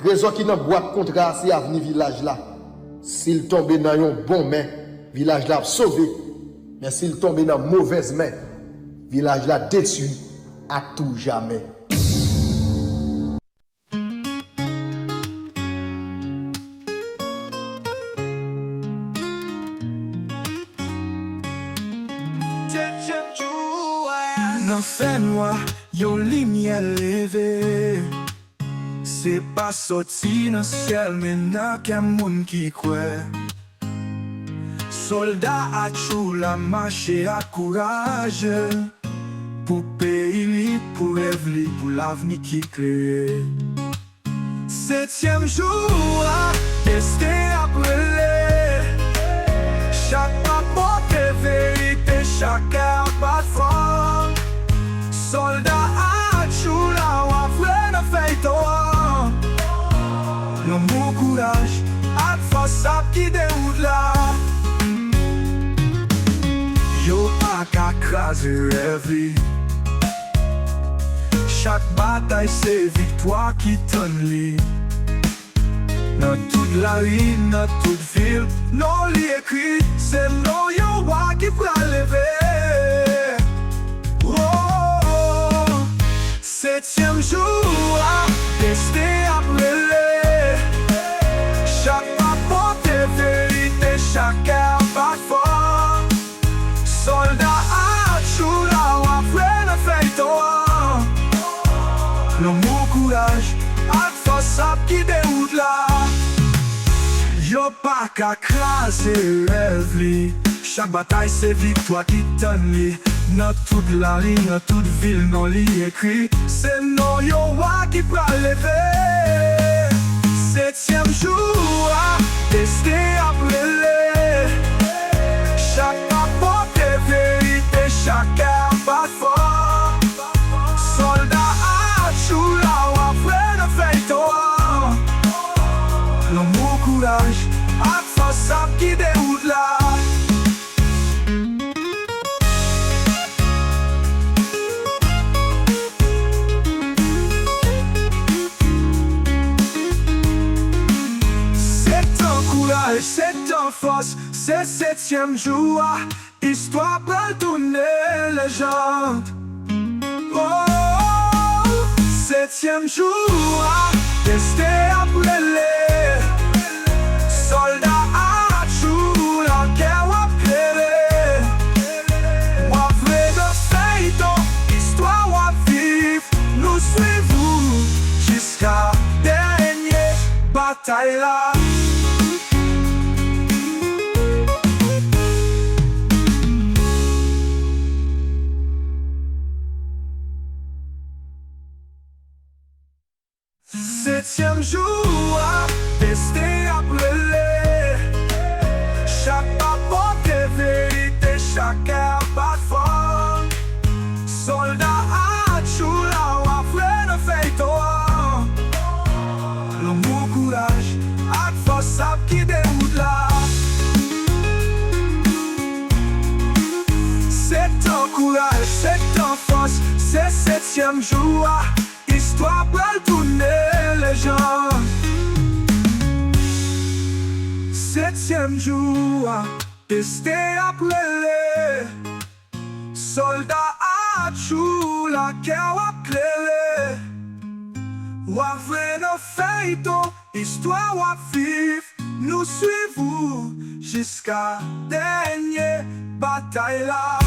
Trésor qui dans boîte contrat c'est avenir village là. S'il tombe dans un bon main, village là sauvé. Mais s'il tombe dans mauvaise main, village là détruit à tout jamais. Nan fè noir, yon lumière levée. C'est pas sorti dans ciel, mais nan ken moun ki kwe. Soldat a chou la marché à courage. Pour pays li, pour rêve li, pour l'avenir qui crée. 7e jour, destin après. Chaque pas porte vérité, chaque cœur bat fort. Soldat a chou la wafle na feito. Non mon courage, at force ap qui déroute là. Yo pa ka krasi rêve li. Chaque bataille c'est victoire qui tonne li. Dans toute la rue, dans toute ville, non li écrit, c'est non yo wa qui pral lever. Oh, 7e jour, destin après. Chaque pas porte vérité, chaque cœur bat fort. Soldat a chou la wafle na feito. Non mon courage, at force ap qui déroute là. Yo pa ka krasi rêve li. Chaque bataille c'est victoire qui tonne li. Dans toute la rue, dans toute ville, non li écrit, c'est non yo wa qui pral lever. 7e jour, destin après. Chaque pas porte vérité, chaque cœur bat fort. Soldat a chou la wafle na feito. Non mon courage, at force ap qui déroute là. C'est en force, c'est 7e jour. Histoire peut tourner légende. Oh, 7e jour, destin après les soldats à chou la guerre wap plere. Wap vre de feito, histoire wap vive. Nous suivons jusqu'à dernier bataille là. Septième jour, destin après. Chaque pas porte vérité, chaque cœur bat fort. Soldat à chou la wafle na feito. Le mon courage, ak force ap qui déroute là. C'est ton courage, c'est ton force, c'est 7e jour. Histoire peut tourner les gens. 7e jour, destin après. Soldat à chou la guerre wap klere. Wap vre no feito, histoire wap vive. Nous suivons jusqu'à dernier bataille là.